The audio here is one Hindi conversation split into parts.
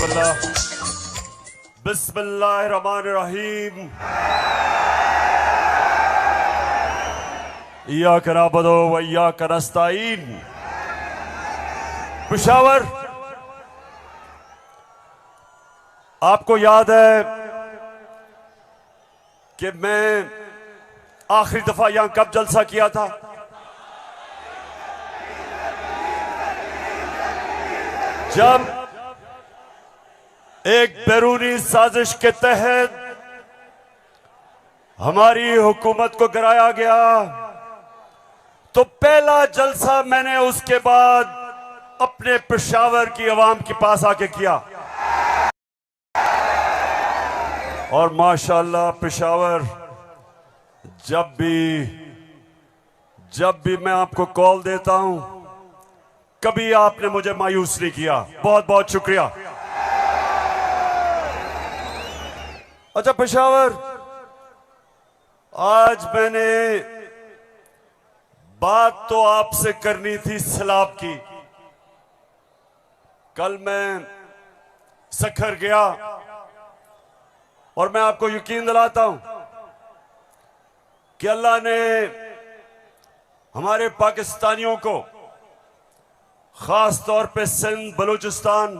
बिस्मिल्लाह बिस्मिल्लाहिर्रहमानिर्रहीम। इय्याका नअबुदु व इय्याका नस्तईन। पेशावर, आपको याद है कि मैं आखिरी दफा यहां कब जलसा किया था? जब एक बैरूनी साजिश के तहत हमारी हुकूमत को गिराया गया, तो पहला जलसा मैंने उसके बाद अपने पेशावर की आवाम के पास आके किया। और माशाअल्लाह पेशावर, जब भी मैं आपको कॉल देता हूं, कभी आपने मुझे मायूस नहीं किया। बहुत बहुत शुक्रिया। अच्छा पेशावर, आज मैंने बात तो आपसे करनी थी सैलाब की। कल मैं सखर गया और मैं आपको यकीन दिलाता हूं कि अल्लाह ने हमारे पाकिस्तानियों को, खास तौर पे सिंध बलूचिस्तान,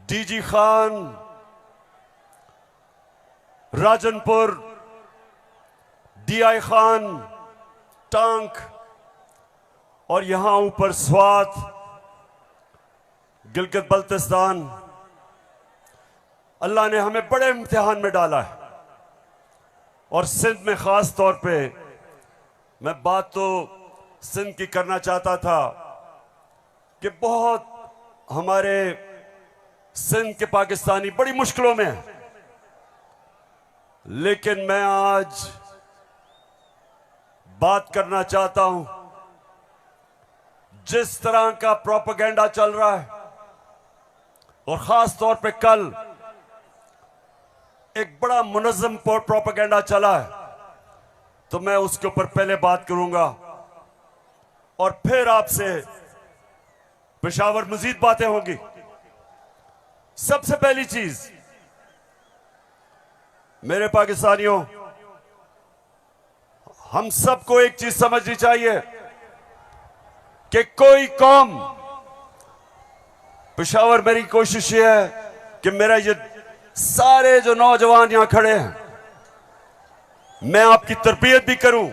डीजी खान, राजनपुर, डीआई खान, टांक और यहां ऊपर स्वात, गिलगित बल्तिस्तान, अल्लाह ने हमें बड़े इम्तिहान में डाला है। और सिंध में खास तौर पे मैं बात तो सिंध की करना चाहता था कि बहुत हमारे सिंध के पाकिस्तानी बड़ी मुश्किलों में हैं, लेकिन मैं आज बात करना चाहता हूं, जिस तरह का प्रोपेगेंडा चल रहा है और खास तौर पे कल एक बड़ा मुनज़्ज़म प्रोपेगेंडा चला है, तो मैं उसके ऊपर पहले बात करूंगा और फिर आपसे पेशावर मजीद बातें होंगी। सबसे पहली चीज, मेरे पाकिस्तानियों, हम सबको एक चीज समझनी चाहिए कि कोई कौम, पेशावर मेरी कोशिश ये है कि मेरा ये सारे जो नौजवान यहां खड़े हैं, मैं आपकी तरबियत भी करूं,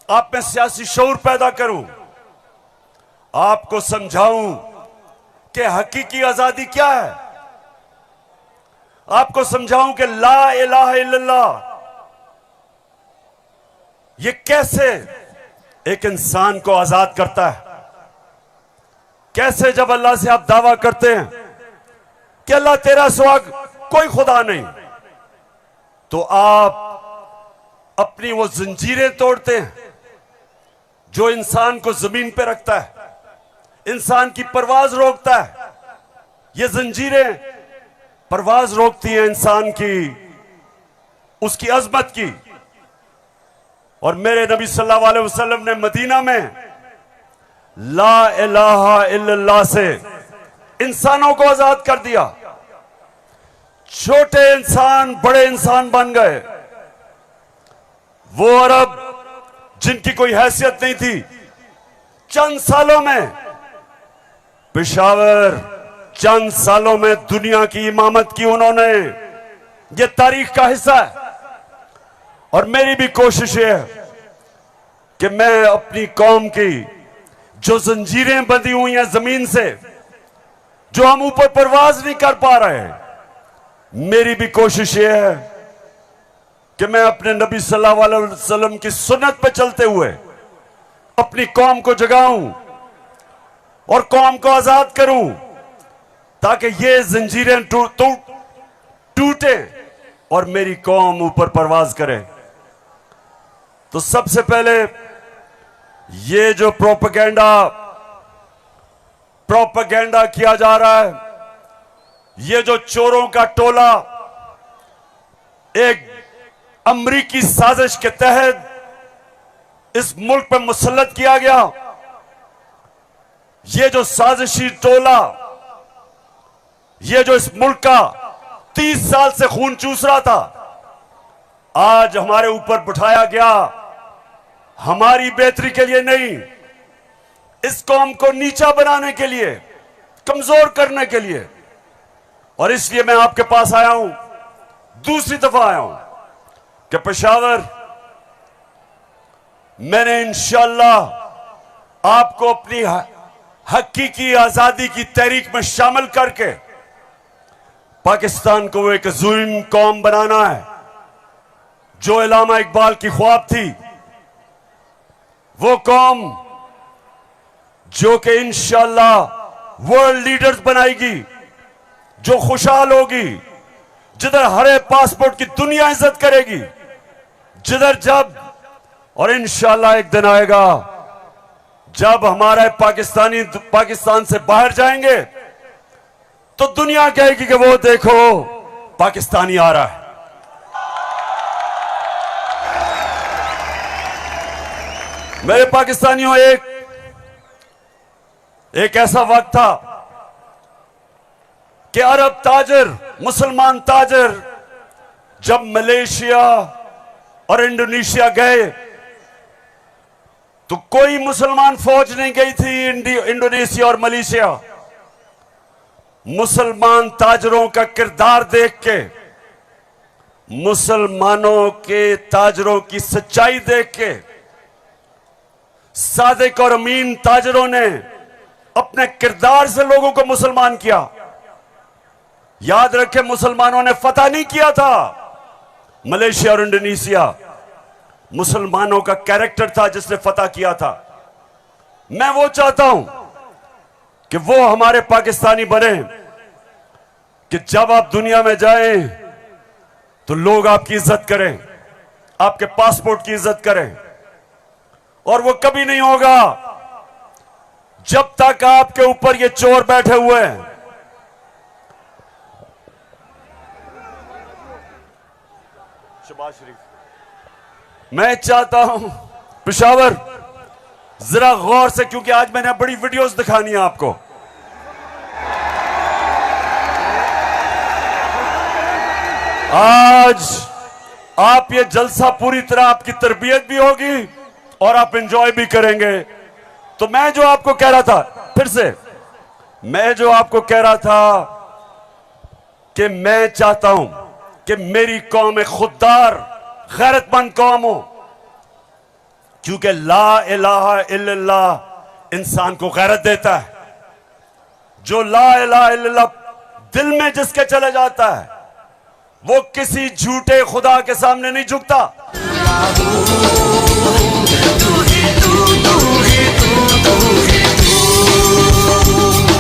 आप में सियासी शऊर पैदा करूं, आपको समझाऊं कि हकीकी आजादी क्या है, आपको समझाऊं कि ला इलाहा इल्लल्लाह ये कैसे एक इंसान को आजाद करता है। कैसे जब अल्लाह से आप दावा करते हैं कि अल्लाह तेरा सिवा कोई खुदा नहीं, तो आप अपनी वो जंजीरें तोड़ते हैं जो इंसान को जमीन पे रखता है, इंसान की परवाज रोकता है। ये जंजीरें परवाज रोकती हैं इंसान की, उसकी अजमत की। और मेरे नबी सल्लल्लाहु अलैहि वसल्लम ने मदीना में ला इलाहा इल्लल्लाह से इंसानों को आजाद कर दिया। छोटे इंसान बड़े इंसान बन गए। वो अरब जिनकी कोई हैसियत नहीं थी, चंद सालों में, पेशावर चंद सालों में दुनिया की इमामत की उन्होंने। ये तारीख का हिस्सा है। और मेरी भी कोशिश है कि मैं अपनी कौम की जो जंजीरें बंधी हुई हैं जमीन से, जो हम ऊपर परवाज नहीं कर पा रहे हैं, मेरी भी कोशिश ये है कि मैं अपने नबी सल्लल्लाहु अलैहि वसल्लम की सुन्नत पे चलते हुए अपनी कौम को जगाऊं और कौम को आजाद करूं, ताकि ये जंजीरें टूटे और मेरी कौम ऊपर परवाज करे। तो सबसे पहले ये जो प्रोपेगेंडा किया जा रहा है, ये जो चोरों का टोला एक अमरीकी साजिश के तहत इस मुल्क पर मुसल्लत किया गया, ये जो साजिशी टोला ये जो इस मुल्क का 30 साल से खून चूस रहा था, आज हमारे ऊपर बिठाया गया, हमारी बेहतरी के लिए नहीं, इस कौम को नीचा बनाने के लिए, कमजोर करने के लिए। और इसलिए मैं आपके पास आया हूं, दूसरी दफा आया हूं कि पेशावर, मैंने इंशाअल्लाह आपको अपनी हकीकी आजादी की तहरीक में शामिल करके पाकिस्तान को एक जुल्म कौम बनाना है। जो इलामा इकबाल की ख्वाब थी, वो कौम जो कि इंशाअल्लाह वर्ल्ड लीडर्स बनाएगी, जो खुशहाल होगी, जिधर हरे पासपोर्ट की दुनिया इज्जत करेगी, जिधर जब, और इंशाअल्लाह एक दिन आएगा जब हमारे पाकिस्तानी पाकिस्तान से बाहर जाएंगे तो दुनिया कहेगी कि वो देखो पाकिस्तानी आ रहा है। मेरे पाकिस्तानियों, एक ऐसा वक्त था कि अरब ताजर, मुसलमान ताजर जब मलेशिया और इंडोनेशिया गए तो कोई मुसलमान फौज नहीं गई थी इंडोनेशिया और मलेशिया। मुसलमान ताजरों का किरदार देख के, मुसलमानों के ताजरों की सच्चाई देख के, सादिक और अमीन ताजरों ने अपने किरदार से लोगों को मुसलमान किया। याद रखें, मुसलमानों ने फतह नहीं किया था मलेशिया और इंडोनेशिया, मुसलमानों का कैरेक्टर था जिसने फतह किया था। मैं वो चाहता हूं कि वो हमारे पाकिस्तानी बने कि जब आप दुनिया में जाएं तो लोग आपकी इज्जत करें, आपके पासपोर्ट की इज्जत करें। और वो कभी नहीं होगा जब तक आपके ऊपर ये चोर बैठे हुए हैं। शहबाज शरीफ, मैं चाहता हूं पेशावर जरा गौर से, क्योंकि आज मैंने बड़ी वीडियोस दिखानी है आपको। आज आप ये जलसा पूरी तरह आपकी तरबियत भी होगी और आप एंजॉय भी करेंगे। तो मैं जो आपको कह रहा था, फिर से मैं जो आपको कह रहा था कि मैं चाहता हूं कि मेरी कौम एक खुददार, गैरतमंद कौम हो, क्योंकि ला इलाहा इल्लल्लाह इंसान को गैरत देता है। जो ला इलाहा इल्लल्लाह दिल में जिसके चले जाता है, वो किसी झूठे खुदा के सामने नहीं झुकता।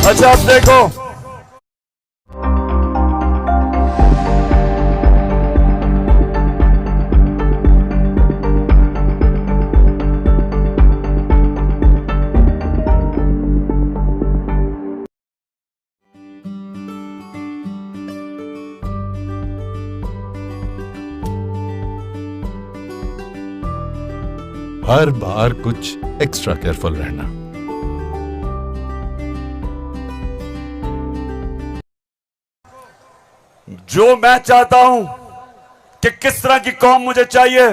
अच्छा, अब देखो, हर बार कुछ एक्स्ट्रा केयरफुल रहना। जो मैं चाहता हूं कि किस तरह की कौम मुझे चाहिए,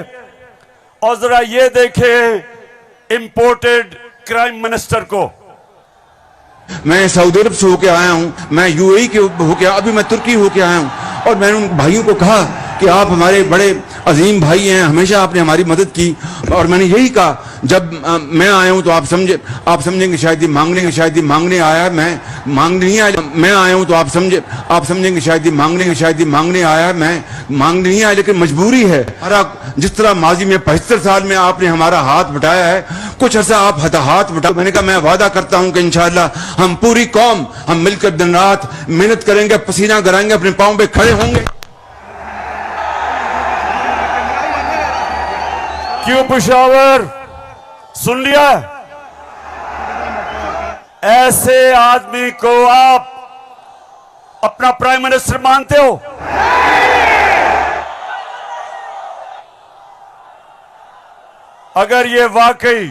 और जरा ये देखे इंपोर्टेड क्राइम मिनिस्टर को। मैं सऊदी अरब से होके आया हूं, मैं यूएई के होके, अभी मैं तुर्की होके आया हूं, और मैंने उन भाइयों को कहा कि आप हमारे बड़े अजीम भाई हैं, हमेशा आपने हमारी मदद की। और मैंने यही कहा, जब मैं आया हूं तो आप समझेंगे शायद ये मांगने आया है, मैं मांगने नहीं आया। मैं आया हूं तो आप समझेंगे शायद ये मांगने आया है, मैं मांगने नहीं आया, लेकिन मजबूरी है। जिस तरह माजी में 75 साल में आपने हमारा हाथ बटाया है, कुछ अर्सा आप हाथ बटा। मैंने कहा मैं वादा करता हूं कि इंशाअल्लाह हम पूरी कौम, हम मिलकर दिन रात मेहनत करेंगे, पसीना गिराएंगे, अपने पांव पे खड़े होंगे। क्यों पेशावर, सुन लिया? ऐसे आदमी को आप अपना प्राइम मिनिस्टर मानते हो? अगर ये वाकई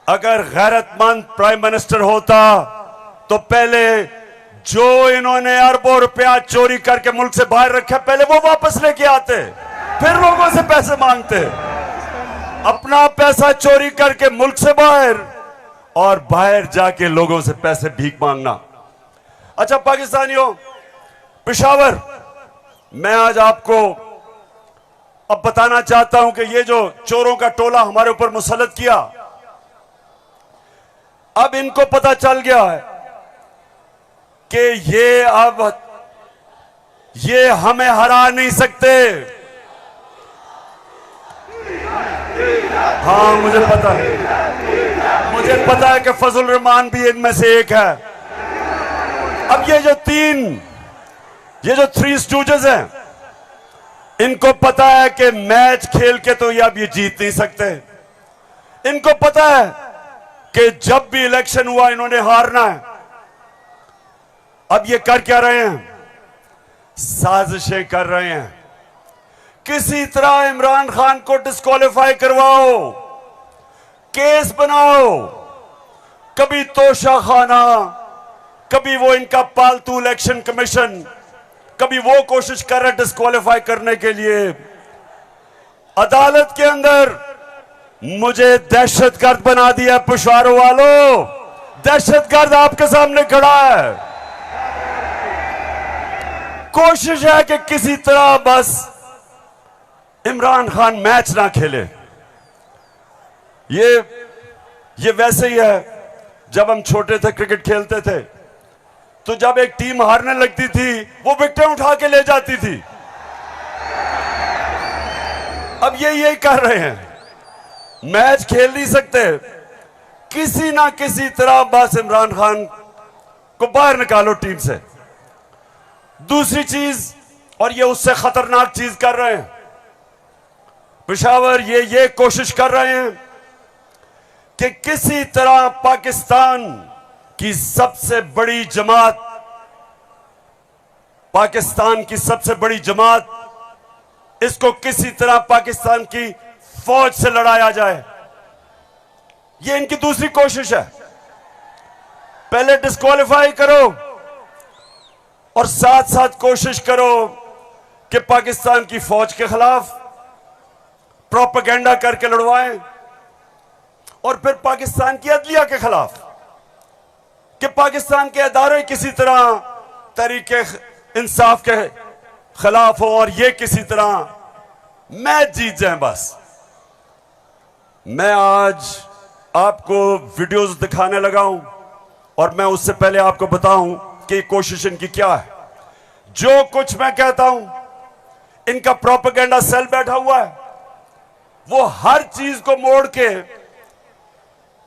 अगर गैरतमंद प्राइम मिनिस्टर होता तो पहले जो इन्होंने अरबों रुपया चोरी करके मुल्क से बाहर रखा, पहले वो वापस लेके आते, फिर लोगों से पैसे मांगते। अपना पैसा चोरी करके मुल्क से बाहर और बाहर जाके लोगों से पैसे भीख मांगना। अच्छा पाकिस्तानियों, पेशावर, मैं आज आपको अब बताना चाहता हूं कि ये जो चोरों का टोला हमारे ऊपर मुसल्लत किया, अब इनको पता चल गया है कि ये हमें हरा नहीं सकते। हाँ मुझे पता है कि फजल रहमान भी इनमें से एक है। अब ये जो थ्री स्टूजेस हैं, इनको पता है कि मैच खेल के तो ये जीत नहीं सकते। इनको पता है कि जब भी इलेक्शन हुआ इन्होंने हारना है। अब ये कर क्या रहे हैं? साजिशें कर रहे हैं। किसी तरह इमरान खान को डिस्क्वालीफाई करवाओ, केस बनाओ, कभी तोशाखाना, कभी वो इनका पालतू इलेक्शन कमीशन, कभी वो कोशिश कर रहे डिस्क्वालीफाई करने के लिए। अदालत के अंदर मुझे दहशतगर्द बना दिया पेशावरों वालों। दहशतगर्द आपके सामने खड़ा है। कोशिश है कि किसी तरह बस इमरान खान मैच ना खेले। ये वैसे ही है, जब हम छोटे थे क्रिकेट खेलते थे तो जब एक टीम हारने लगती थी वो विकेटें उठा के ले जाती थी। अब ये यही कर रहे हैं, मैच खेल नहीं सकते, किसी ना किसी तरह बस इमरान खान को बाहर निकालो टीम से। दूसरी चीज, और ये उससे खतरनाक चीज कर रहे हैं पेशावर, ये कोशिश कर रहे हैं कि किसी तरह पाकिस्तान की सबसे बड़ी जमात, इसको किसी तरह पाकिस्तान की फौज से लड़ाया जाए। ये इनकी दूसरी कोशिश है। पहले डिस्क्वालीफाई करो और साथ साथ कोशिश करो कि पाकिस्तान की फौज के खिलाफ प्रोपेगेंडा करके लड़वाएं, और फिर पाकिस्तान की अदलिया के खिलाफ कि पाकिस्तान के अदारे किसी तरह तरीके इंसाफ के खिलाफ हो और ये किसी तरह मैच जीत जाएं। बस मैं आज आपको वीडियोस दिखाने लगा हूं, और मैं उससे पहले आपको बताऊं कि कोशिश इनकी क्या है। जो कुछ मैं कहता हूं, इनका प्रोपेगेंडा सेल बैठा हुआ है, वो हर चीज को मोड़ के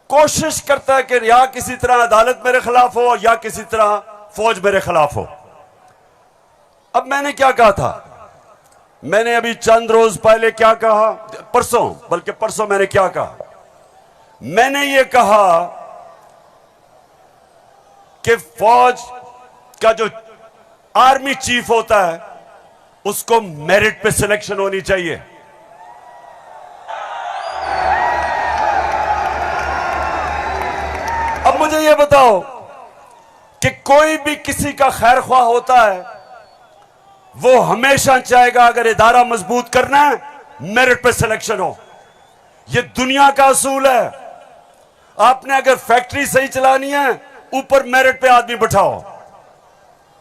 कोशिश करता है कि या किसी तरह अदालत मेरे खिलाफ हो या किसी तरह फौज मेरे खिलाफ हो। अब मैंने क्या कहा था, मैंने अभी चंद रोज पहले क्या कहा, परसों मैंने क्या कहा, मैंने ये कहा कि फौज का जो आर्मी चीफ होता है उसको मेरिट पे सिलेक्शन होनी चाहिए। अब मुझे यह बताओ कि कोई भी किसी का खैर ख्वाह होता है, वो हमेशा चाहेगा अगर इदारा मजबूत करना है मेरिट पे सिलेक्शन हो। यह दुनिया का असूल है। आपने अगर फैक्ट्री सही चलानी है, ऊपर मेरिट पे आदमी बिठाओ।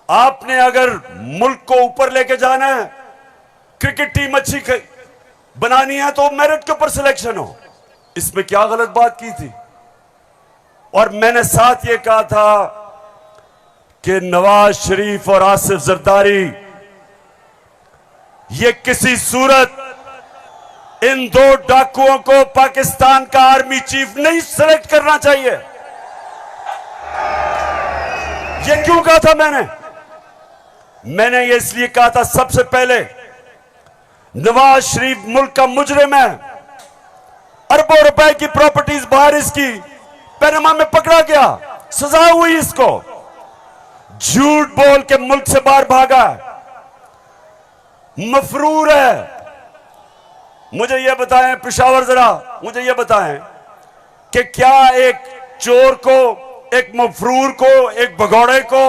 आपने अगर मुल्क को ऊपर लेके जाना है, क्रिकेट टीम अच्छी बनानी है, तो मेरिट के ऊपर सिलेक्शन हो। इसमें क्या गलत बात की थी? और मैंने साथ ये कहा था कि नवाज शरीफ और आसिफ जरदारी, ये किसी सूरत इन दो डाकुओं को पाकिस्तान का आर्मी चीफ नहीं सिलेक्ट करना चाहिए। ये क्यों कहा था मैंने ये इसलिए कहा था, सबसे पहले नवाज शरीफ मुल्क का मुजरिम है। अरबों रुपए की प्रॉपर्टीज बाहर इसकी पैनामा में पकड़ा गया, सजा हुई इसको, झूठ बोल के मुल्क से बाहर भागा, मफरूर है। मुझे यह बताएं पेशावर, जरा मुझे यह बताएं कि क्या एक चोर को, एक मफरूर को, एक भगौड़े को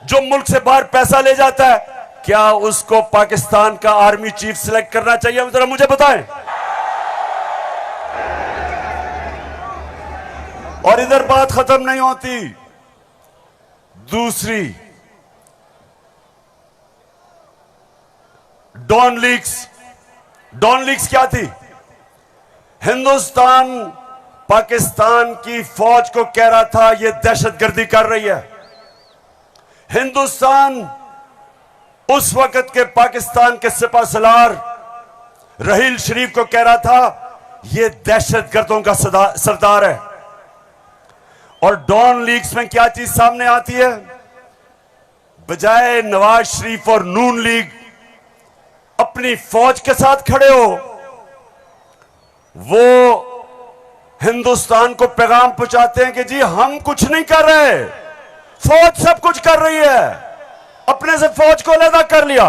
जो मुल्क से बाहर पैसा ले जाता है, क्या उसको पाकिस्तान का आर्मी चीफ सिलेक्ट करना चाहिए? जरा मुझे बताएं। और इधर बात खत्म नहीं होती। दूसरी, डॉन लीक्स क्या थी? हिंदुस्तान पाकिस्तान की फौज को कह रहा था ये दहशतगर्दी कर रही है। हिंदुस्तान उस वक्त के पाकिस्तान के सिपह सलार रहील शरीफ को कह रहा था ये दहशतगर्दों का सरदार है। और डॉन लीग्स में क्या चीज सामने आती है? बजाय नवाज शरीफ और नून लीग अपनी फौज के साथ खड़े हो, वो हिंदुस्तान को पैगाम पहुंचाते हैं कि जी हम कुछ नहीं कर रहे, फौज सब कुछ कर रही है। अपने से फौज को अलग कर लिया।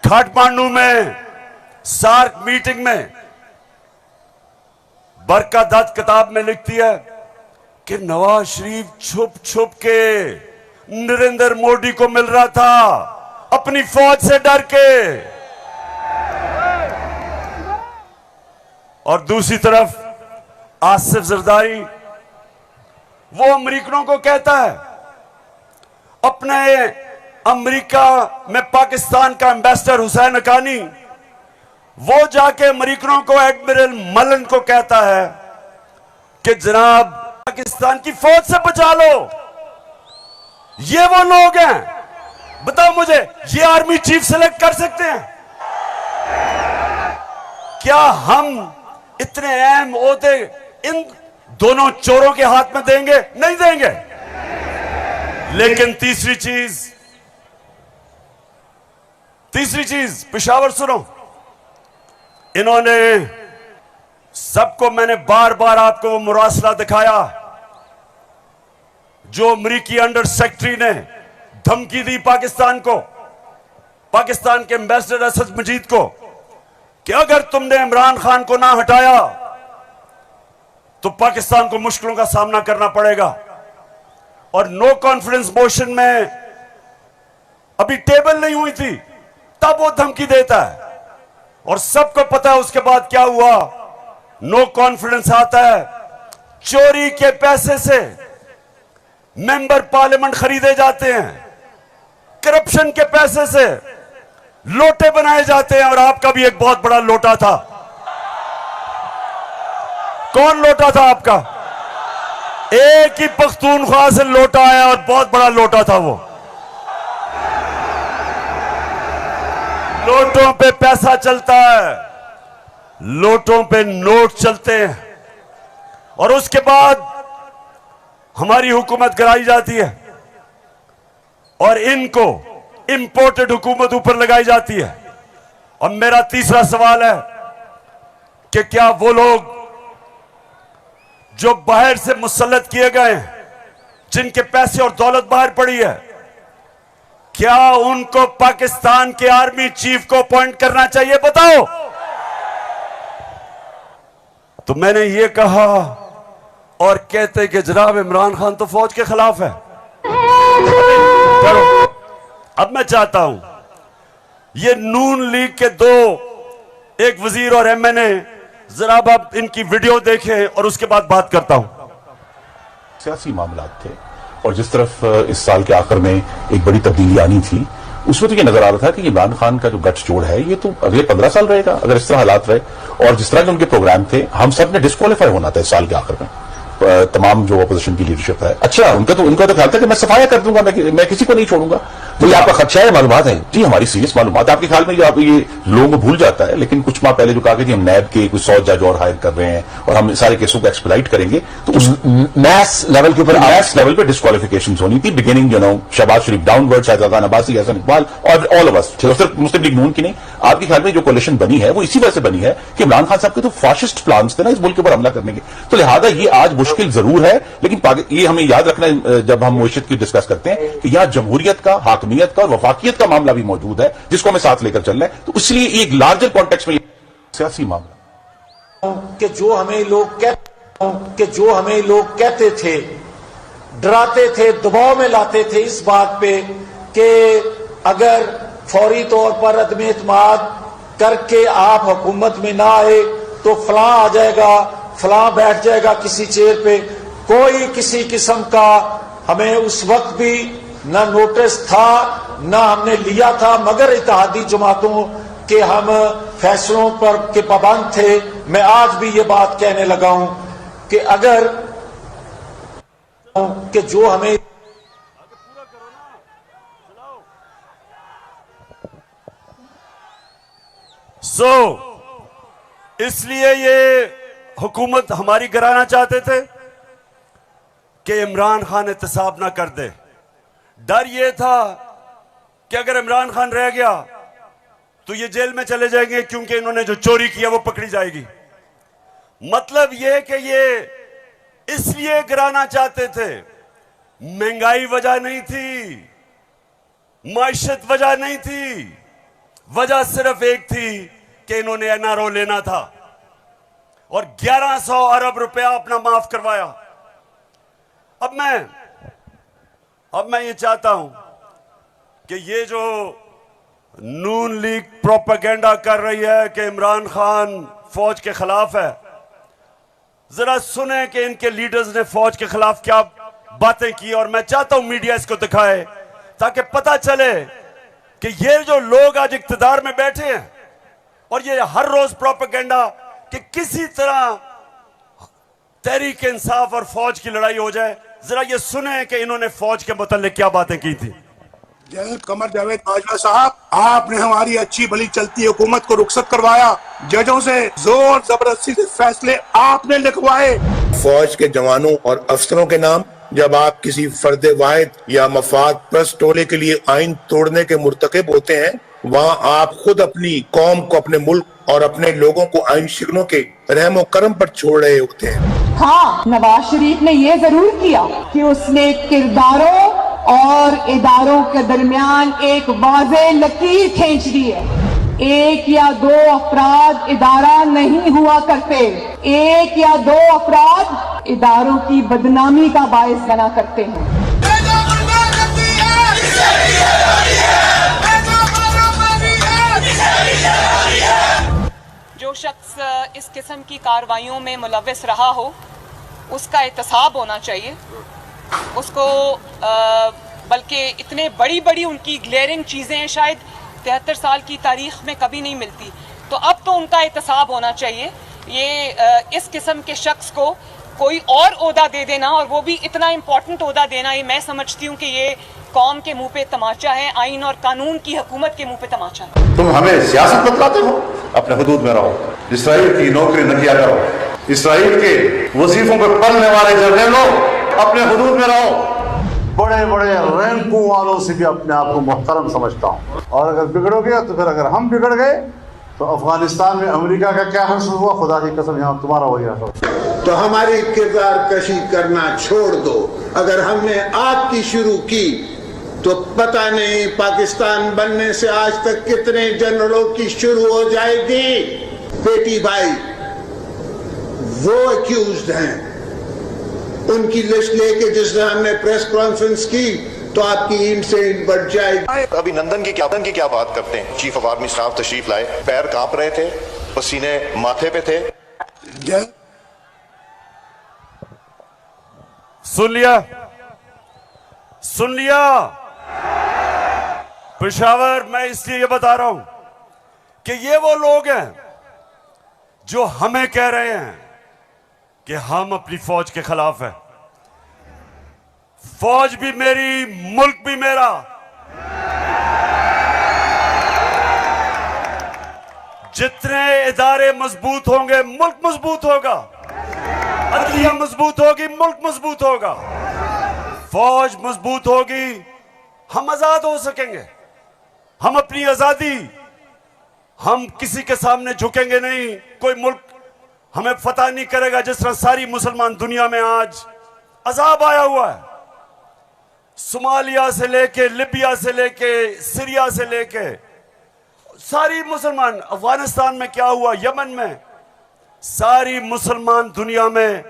काठमांडू में सार्क मीटिंग में बरका दत्त किताब में लिखती है कि नवाज शरीफ छुप छुप के नरेंद्र मोदी को मिल रहा था अपनी फौज से डर के। और दूसरी तरफ आसिफ जरदारी, वो अमेरिकनों को कहता है, अपने अमेरिका में पाकिस्तान का एम्बेसडर हुसैन हक्कानी, वो जाके अमेरिकनों को एडमिरल मलन को कहता है कि जनाब पाकिस्तान की फौज से बचा लो। ये वो लोग हैं, बताओ मुझे, ये आर्मी चीफ सिलेक्ट कर सकते हैं? क्या हम इतने अहम ओहदे इन दोनों चोरों के हाथ में देंगे? नहीं देंगे। लेकिन तीसरी चीज पेशावर सुनो, इन्होंने सबको, मैंने बार बार आपको वो मुरासला दिखाया जो अमरीकी अंडर सेक्रेटरी ने धमकी दी पाकिस्तान को, पाकिस्तान के एम्बेसडर असद मजीद को, कि अगर तुमने इमरान खान को ना हटाया तो पाकिस्तान को मुश्किलों का सामना करना पड़ेगा। और नो कॉन्फिडेंस मोशन में अभी टेबल नहीं हुई थी, तब वो धमकी देता है। और सबको पता है उसके बाद क्या हुआ। नो कॉन्फिडेंस आता है, चोरी के पैसे से मेंबर पार्लियामेंट खरीदे जाते हैं, करप्शन के पैसे से लोटे बनाए जाते हैं। और आपका भी एक बहुत बड़ा लोटा था। कौन लोटा था आपका? एक ही पख्तूनख्वा से लोटा आया और बहुत बड़ा लोटा था वो। लोटों पे पैसा चलता है, लोटों पे नोट चलते हैं, और उसके बाद हमारी हुकूमत कराई जाती है और इनको इंपोर्टेड हुकूमत ऊपर लगाई जाती है। और मेरा तीसरा सवाल है कि क्या वो लोग जो बाहर से मुसल्लत किए गए हैं, जिनके पैसे और दौलत बाहर पड़ी है, क्या उनको पाकिस्तान के आर्मी चीफ को अपॉइंट करना चाहिए? बताओ। तो मैंने ये कहा और कहते कि जनाब इमरान खान तो फौज के खिलाफ है। करो। अब मैं चाहता हूं ये नून लीग के दो, एक वजीर और एमएनए, जरा आप इनकी वीडियो देखें और उसके बाद बात करता हूं। सियासी मामलात थे और जिस तरफ इस साल के आखिर में एक बड़ी तब्दीली आनी थी, उसमें तो ये नजर आ रहा था कि इमरान खान का जो गठजोड़ है ये तो अगले 15 साल रहेगा अगर इस तरह हालात रहे। और जिस तरह के उनके प्रोग्राम थे, हम सब ने डिस्क्वालीफाई होना था इस साल के आखिर में, तमाम जो अपोजिशन की लीडरशिप है। अच्छा, उनका तो ख्याल था कि मैं सफाया कर दूंगा, मैं किसी को नहीं छोड़ूंगा। तो ये आपका खदशा है? मालूमात है जी, हमारी सीरियस मालूमात। आपके ख्याल में आप ये लोगों को भूल जाता है, लेकिन कुछ माह पहले जो कहा कि हम नैब के कुछ 100 जज और हायर कर रहे हैं और हम सारे केसों को एक्सप्लाइट करेंगे, तो उस मैथ्स लेवल के ऊपर मैथ्स लेवल पे डिस्क्वालिफिकेशन होनी थी। बिगिनिंग शहबाज शरीफ डाउनवर्ड, शहजादा अब्बासी, हसन इकबाल और ऑल ऑफ अस, सिर्फ मुस्लिम लीग नून की नहीं। आपके ख्याल में जो कोalition बनी है वो इसी वजह से बनी है कि इमरान खान साहब के तो फाशिस्ट प्लान्स थे ना इस मुल्क के ऊपर हमला करने के। तो लिहाजा ये आज मुश्किल जरूर है, लेकिन ये हमें याद रखना है जब हम मुआशरत की डिस्कस करते हैं कि यहां जमहूरियत का, हाकमियत का और वफाकियत का मामला भी मौजूद है, जिसको हमें साथ लेकर चलना है। तो इसलिए एक लार्जर कॉन्टेक्स्ट में सियासी मामला कि जो हमें लोग कहते थे डराते थे, दबाव में लाते थे इस बात पे कि अगर फौरी तौर पर अदम एतमाद करके आप हुकूमत में ना आए तो फलां आ जाएगा, फलां बैठ जाएगा किसी चेयर पे। कोई किसी किस्म का हमें उस वक्त भी ना नोटिस था ना हमने लिया था, मगर इत्तेहादी जमातों के हम फैसलों पर के पाबंद थे। मैं आज भी ये बात कहने लगा हूं कि अगर कि जो हमें इसलिए ये हुकूमत हमारी गिराना चाहते थे कि इमरान खान एहतसाब ना कर दे। डर ये था कि अगर इमरान खान रह गया तो ये जेल में चले जाएंगे, क्योंकि इन्होंने जो चोरी किया वो पकड़ी जाएगी। मतलब ये कि ये इसलिए गिराना चाहते थे, महंगाई वजह नहीं थी, माइशत वजह नहीं थी, वजह सिर्फ एक थी कि इन्होंने एनआरओ लेना था और 1100 अरब रुपया अपना माफ करवाया। अब मैं ये चाहता हूं कि ये जो नून लीग प्रोपेगेंडा कर रही है कि इमरान खान फौज के खिलाफ है, जरा सुने कि इनके लीडर्स ने फौज के खिलाफ क्या बातें की। और मैं चाहता हूं मीडिया इसको दिखाए ताकि पता चले कि ये जो लोग आज इक्तिदार में बैठे हैं और ये हर रोज प्रोपेगेंडा कि किसी तरह तहरीक इंसाफ और फौज की लड़ाई हो जाए, जरा ये सुने कि इन्होंने फौज के मुताल्लिक क्या बातें की थी। जनरल कमर जावेद बाजवा साहब, आपने हमारी अच्छी भली चलती हुकूमत को रुखसत करवाया, जजों से जोर जबरदस्ती से फैसले आपने लिखवाए। फौज के जवानों और अफसरों के नाम जब आप किसी फर्द वाहिद या मफाद परस्त टोले के लिए आइन तोड़ने के मुर्तकिब होते हैं, वहाँ आप खुद अपनी कौम को, अपने मुल्क और अपने लोगों को आइन शिकनों के रहमो करम पर छोड़ रहे होते हैं। हाँ, नवाज शरीफ ने ये जरूर किया कि उसने किरदारों और इदारों के दरमियान एक वाज़ेह लकीर खींच दी है। एक या दो अफराद इदारा नहीं हुआ करते, एक या दो अफराद इदारों की बदनामी का बायस बना करते हैं। जो शख्स इस किस्म की कार्रवाइयों में मुलव्वस रहा हो उसका एहतसाब होना चाहिए उसको, बल्कि इतने बड़ी उनकी ग्लेयरिंग चीज़ें हैं शायद 73 साल की तारीख में कभी नहीं मिलती, तो अब तो उनका एहतसाब होना चाहिए। ये इस किस्म के शख्स को कोई और ओहदा दे देना, और वो भी इतना इम्पोर्टेंट ओहदा देना, ये मैं समझती हूँ कि ये कौम के मुंह पे तमाचा है, आइन और कानून की हुकूमत के मुंह पे तमाचा है। तुम हमें सियासत बतलाते हो, अपने हुदूद में रहो, इसराइल की नौकरी न किया करो, इसराइल के वजीफों पर पलने वाले जर्नलों अपने हुदूद में रहो। बड़े रैंकों वालों से भी अपने आप को मोहतरम समझता हूँ, और अगर बिगड़ोगे तो फिर अगर हम बिगड़ गए तो अफगानिस्तान में अमेरिका का क्या हासिल हुआ, खुदा की कसम यहाँ तुम्हारा वही हासिल। तो हमारी किरदार कशी करना छोड़ दो। अगर हमने आपकी शुरू की तो पता नहीं पाकिस्तान बनने से आज तक कितने जनरलों की शुरू हो जाएगी। बेटी भाई वो अक्यूज्ड हैं, उनकी लिस्ट लेके जिसने हमने प्रेस कॉन्फ्रेंस की तो आपकी ईंट से ईंट बढ़ जाएगी। अभिनंदन की क्या बात करते हैं। चीफ ऑफ आर्मी स्टाफ तशरीफ लाए, पैर कांप रहे थे, पसीने माथे पे थे। सुन लिया पेशावर, मैं इसलिए ये बता रहा हूं कि ये वो लोग हैं जो हमें कह रहे हैं कि हम अपनी फौज के खिलाफ हैं। फौज भी मेरी, मुल्क भी मेरा। जितने इदारे मजबूत होंगे मुल्क मजबूत होगा, अदलिया मजबूत होगी मुल्क मजबूत होगा, फौज मजबूत होगी हम आजाद हो सकेंगे। हम अपनी आजादी, हम किसी के सामने झुकेंगे नहीं, कोई मुल्क हमें फतह नहीं करेगा। जिस तरह सारी मुसलमान दुनिया में आज अजाब आया हुआ है, सोमालिया से लेके, लिबिया से लेके, सीरिया से लेके, सारी मुसलमान, अफगानिस्तान में क्या हुआ, यमन में, सारी मुसलमान दुनिया में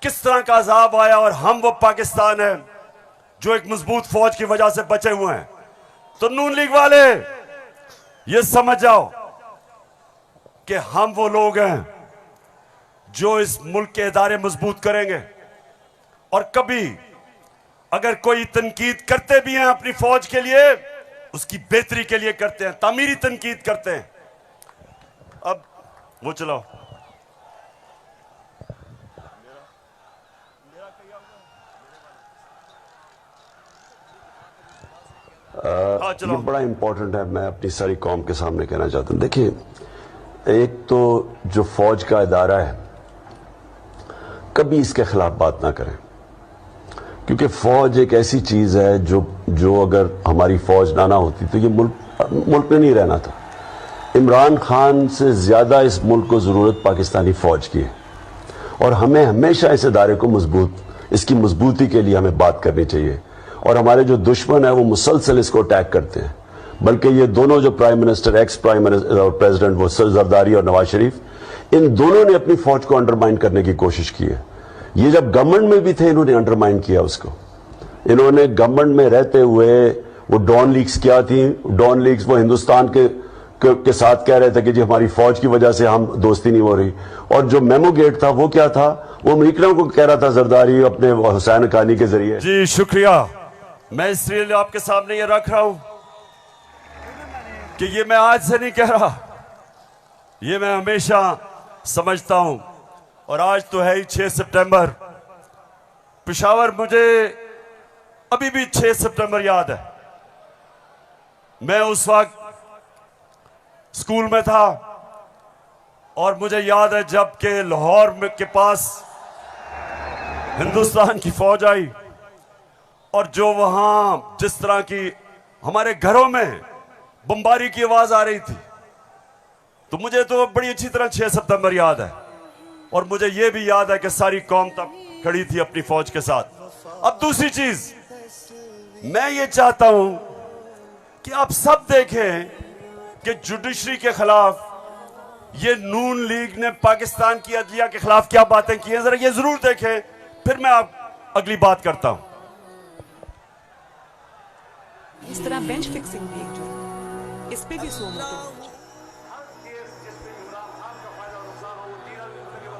किस तरह का अजाब आया, और हम वो पाकिस्तान है जो एक मजबूत फौज की वजह से बचे हुए हैं। तो नून लीग वाले ये समझ जाओ कि हम वो लोग हैं जो इस मुल्क के इदारे मजबूत करेंगे, और कभी अगर कोई तनकीद करते भी हैं अपनी फौज के लिए, उसकी बेहतरी के लिए करते हैं, तामीरी तनकीद करते हैं। अब वो चलाओ। ये बड़ा इंपॉर्टेंट है, मैं अपनी सारी कौम के सामने कहना चाहता हूं। देखिए, एक तो जो फौज का इदारा है, कभी इसके खिलाफ बात ना करें, क्योंकि फौज एक ऐसी चीज है जो अगर हमारी फौज ना होती तो ये मुल्क में नहीं रहना था। इमरान खान से ज्यादा इस मुल्क को जरूरत पाकिस्तानी फौज की है, और हमें हमेशा इस इदारे को इसकी मजबूती के लिए हमें बात करनी चाहिए। और हमारे जो दुश्मन है वो मुसलसल इसको अटैक करते हैं, बल्कि ये दोनों जो prime minister, ex prime minister और प्रेसिडेंट, वो जरदारी और नवाज शरीफ, इन दोनों ने अपनी फौज को अंडरमाइन करने की कोशिश की है। ये जब गवर्नमेंट में भी थे इन्होंने अंडरमाइन किया उसको। इन्होंने गवर्नमेंट में रहते हुए वो डॉन लीग्स क्या थी, डॉन लीग्स वो हिंदुस्तान के साथ कह रहे थे कि जी हमारी फौज की वजह से हम दोस्ती नहीं हो रही, और जो मेमो गेट था वो क्या था, वो अमेरिकनों को कह रहा था जरदारी अपने हुसैन हक्कानी के जरिए। जी शुक्रिया। मैं इसलिए आपके सामने ये रख रहा हूं कि ये मैं आज से नहीं कह रहा, ये मैं हमेशा समझता हूं। और आज तो है ही 6 सितंबर। पेशावर, मुझे अभी भी 6 सितंबर याद है। मैं उस वक्त स्कूल में था, और मुझे याद है जब के लाहौर के पास हिंदुस्तान की फौज आई, और जो वहां जिस तरह की हमारे घरों में बमबारी की आवाज आ रही थी, तो मुझे तो बड़ी अच्छी तरह 6 सितंबर याद है। और मुझे यह भी याद है कि सारी कौम तब खड़ी थी अपनी फौज के साथ। अब दूसरी चीज, मैं ये चाहता हूं कि आप सब देखें कि जुडिशरी के खिलाफ ये नून लीग ने पाकिस्तान की अदलिया के खिलाफ क्या बातें की हैं, जरा ये जरूर देखें, फिर मैं आप अगली बात करता हूं। इस तरह बेंच फिक्सिंग भी एक जुर्म, इस पे भी 100 मोटे।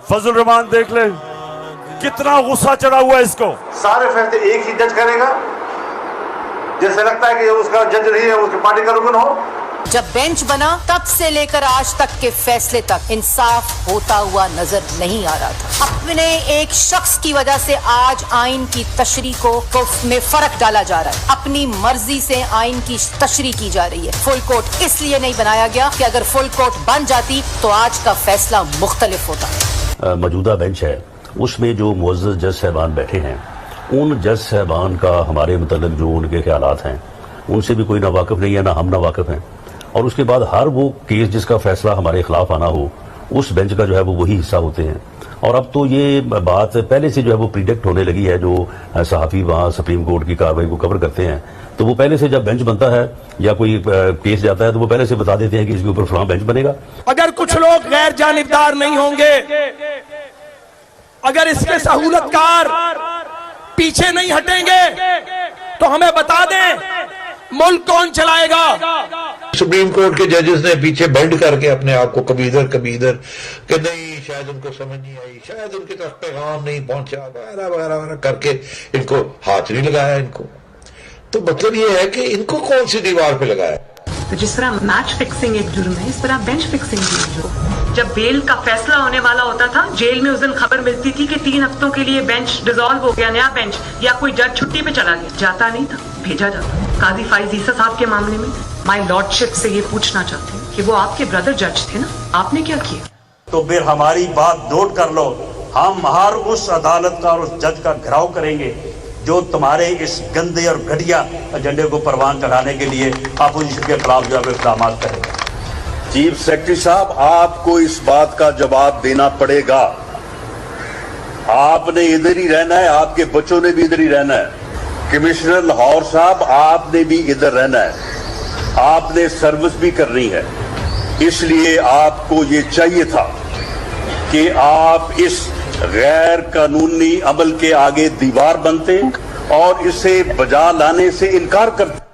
फजल रहमान देख ले कितना गुस्सा चढ़ा हुआ है इसको। सारे फैसले एक ही जज करेगा, जैसे लगता है कि उसका जज नहीं है, उसकी पार्टी का रुकन हो। जब बेंच बना तब से लेकर आज तक के फैसले तक इंसाफ होता हुआ नजर नहीं आ रहा था। अपने एक शख्स की वजह से आज आइन की तशरीह को में फर्क डाला जा रहा है। अपनी मर्जी से आइन की तशरीह की जा रही है। फुल कोर्ट इसलिए नहीं बनाया गया कि अगर फुल कोर्ट बन जाती तो आज का फैसला मुख्तलिफ होता। मौजूदा बेंच है, उसमें जो मुअज़्ज़ज़ जज साहबान बैठे हैं, उन जज साहबान का हमारे मुतल्लिक़ जो उनके ख्यालात हैं उनसे भी कोई ना वाकिफ नहीं है, ना हम ना वाकिफ हैं। और उसके बाद हर वो केस जिसका फैसला हमारे खिलाफ आना हो, उस बेंच का जो है वो वही हिस्सा होते हैं। और अब तो ये बात पहले से जो है वो प्रिडिक्ट होने लगी है। जो सहाफ़ी वहाँ सुप्रीम कोर्ट की कार्रवाई को कवर करते हैं, तो वो पहले से जब बेंच बनता है या कोई केस जाता है तो वो पहले से बता देते हैं कि इसके ऊपर फलां बेंच बनेगा। अगर कुछ लोग गैर जानिबदार नहीं होंगे, अगर इसके सहूलतकार पीछे नहीं हटेंगे, तो हमें बता दें मुल्क कौन चलाएगा। सुप्रीम कोर्ट के जजेस ने पीछे बेंड करके अपने आप को कभी इधर कि नहीं, शायद उनको समझ नहीं आई, शायद उनके तक पैगाम नहीं पहुंचा, वगैरह वगैरह करके इनको हाथ नहीं लगाया। इनको तो मतलब ये है कि इनको कौन सी दीवार पे लगाया। तो जिस तरह मैच फिक्सिंग एक जुर्म है, इस तरह बेंच फिक्सिंग भी एक जुर्म। जब बेल का फैसला होने वाला होता था, जेल में उस दिन खबर मिलती थी कि 3 हफ्तों के लिए बेंच डिसॉल्व हो गया, नया बेंच, या कोई जज छुट्टी पे चला गया। जाता नहीं था, भेजा जाता। काजी फाइज ईसा साहब के मामले में माय लॉर्डशिप से ये पूछना चाहते हैं कि वो आपके ब्रदर जज थे ना, आपने क्या किया? तो फिर हमारी बात नोट कर लो, हम हर उस अदालत का और उस जज का घेराव करेंगे जो तुम्हारे इस गंदे और घटिया एजेंडे को परवान चढ़ाने के लिए अपोजिशन के खिलाफ जो है इक़दाम करेगा। चीफ सेक्रेटरी साहब, आपको इस बात का जवाब देना पड़ेगा। आपने इधर ही रहना है, आपके बच्चों ने भी इधर ही रहना है। कमिश्नर लाहौर साहब, आपने भी इधर रहना है, आपने सर्विस भी करनी है। इसलिए आपको ये चाहिए था कि आप इस गैर कानूनी अमल के आगे दीवार बनते और इसे बजा लाने से इनकार करते।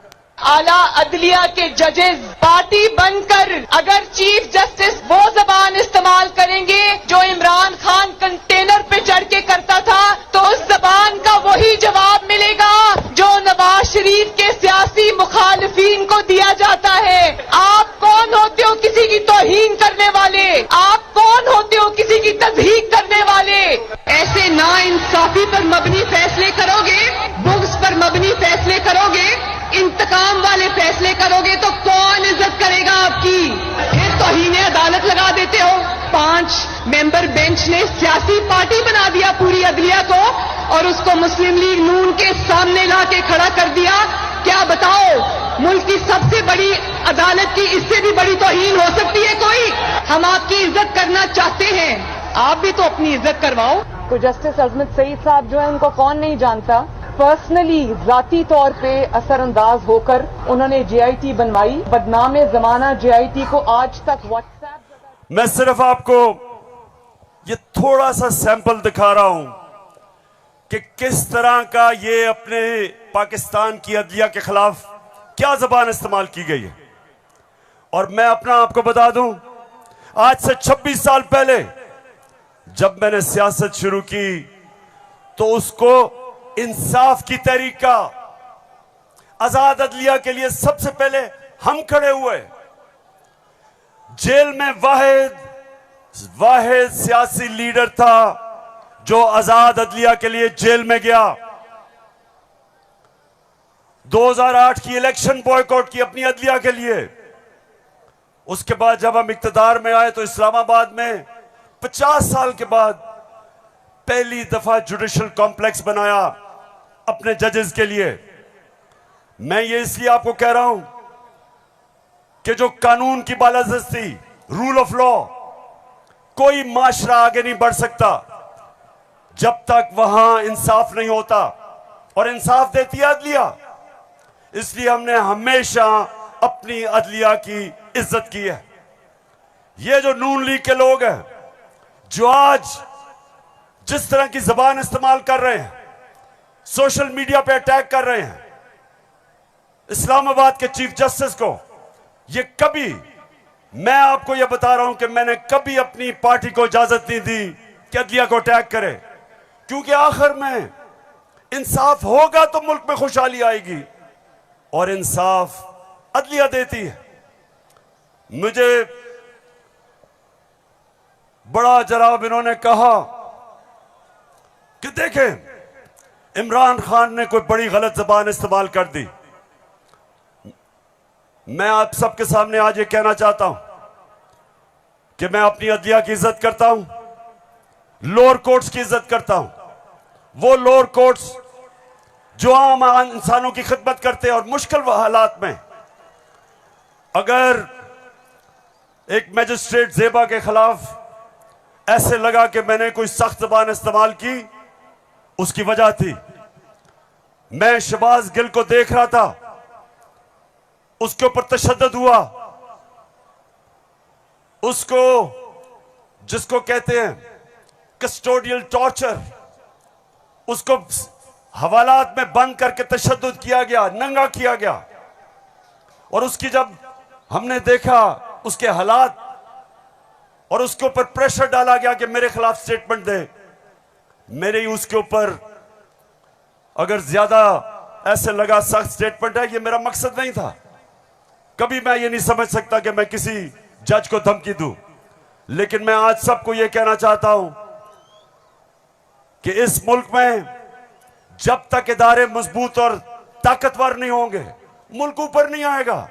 आला अदलिया के जजेस पार्टी बनकर अगर चीफ जस्टिस वो जबान इस्तेमाल करेंगे जो इमरान खान कंटेनर पे चढ़ के करता था, तो उस जबान का वही जवाब मिलेगा जो नवाज शरीफ के सियासी मुखालिफिन को दिया जाता है। आप कौन होते हो किसी की तौहीन करने वाले? आप कौन होते हो किसी की तज़हीक करने वाले? ऐसे नाइंसाफी पर मबनी फैसले करोगे, बुग्स पर मबनी फैसले करोगे, इंतकाम वाले फैसले करोगे तो कौन इज्जत करेगा आपकी? फिर तौहीन अदालत लगा देते हो। 5 मेंबर बेंच ने सियासी पार्टी बना दिया पूरी अदलिया को और उसको मुस्लिम लीग नून के सामने ला के खड़ा कर दिया। क्या बताओ, मुल्क की सबसे बड़ी अदालत की इससे भी बड़ी तौहीन हो सकती है कोई? हम आपकी इज्जत करना चाहते हैं, आप भी तो अपनी इज्जत करवाओ। तो जस्टिस अजमत सईद साहब जो है उनको कौन नहीं जानता। पर्सनली जाती तौर पे असरअंदाज होकर उन्होंने JIT बनवाई। बदनाम जमाना JIT को आज तक व्हाट्सएप। मैं सिर्फ आपको ये थोड़ा सा सैंपल दिखा रहा हूं कि किस तरह का ये अपने पाकिस्तान की अदलिया के खिलाफ क्या जबान इस्तेमाल की गई है। और मैं अपना आपको बता दूं, आज से 26 साल पहले जब मैंने सियासत शुरू की तो उसको इंसाफ की तहरीक का, आजाद अदलिया के लिए सबसे पहले हम खड़े हुए। जेल में वाहिद सियासी लीडर था जो आजाद अदलिया के लिए जेल में गया। 2008 की इलेक्शन बॉयकॉट की अपनी अदलिया के लिए। उसके बाद जब हम इक्तदार में आए तो इस्लामाबाद में 50 साल के बाद पहली दफा जुडिशल कॉम्प्लेक्स बनाया अपने जजेस के लिए। मैं ये इसलिए आपको कह रहा हूं कि जो कानून की बालादस्ती, रूल ऑफ लॉ, कोई माशरा आगे नहीं बढ़ सकता जब तक वहां इंसाफ नहीं होता। और इंसाफ देती है अदलिया, इसलिए हमने हमेशा अपनी अदलिया की इज्जत की है। ये जो नून लीग के लोग हैं जो आज जिस तरह की जबान इस्तेमाल कर रहे हैं, सोशल मीडिया पे अटैक कर रहे हैं इस्लामाबाद के चीफ जस्टिस को, ये कभी, मैं आपको ये बता रहा हूं कि मैंने कभी अपनी पार्टी को इजाजत नहीं दी कि अदलिया को अटैक करे, क्योंकि आखिर में इंसाफ होगा तो मुल्क में खुशहाली आएगी और इंसाफ अदलिया देती है। मुझे बड़ा जनाब इन्होंने कहा कि देखें इमरान खान ने कोई बड़ी गलत जबान इस्तेमाल कर दी। मैं आप सबके सामने आज ये कहना चाहता हूं कि मैं अपनी अदलिया की इज्जत करता हूं, लोअर कोर्ट्स की इज्जत करता हूं। वो लोअर कोर्ट्स जो आम इंसानों की खिदमत करते हैं और मुश्किल हालात में अगर एक मैजिस्ट्रेट जेबा के खिलाफ ऐसे लगा कि मैंने कोई सख्त जबान इस्तेमाल की, उसकी वजह थी मैं शहबाज गिल को देख रहा था, उसके ऊपर तशद्दुद हुआ, उसको जिसको कहते हैं कस्टोडियल टॉर्चर, उसको हवालात में बंद करके तशद्दुद किया गया, नंगा किया गया। और उसकी जब हमने देखा उसके हालात और उसके ऊपर प्रेशर डाला गया कि मेरे खिलाफ स्टेटमेंट दे, मेरे ही उसके ऊपर अगर ज्यादा ऐसे लगा सख्त स्टेटमेंट है, ये मेरा मकसद नहीं था। कभी मैं ये नहीं समझ सकता कि मैं किसी जज को धमकी दूं, लेकिन मैं आज सबको ये कहना चाहता हूं कि इस मुल्क में जब तक इदारे मजबूत और ताकतवर नहीं होंगे मुल्क ऊपर नहीं आएगा।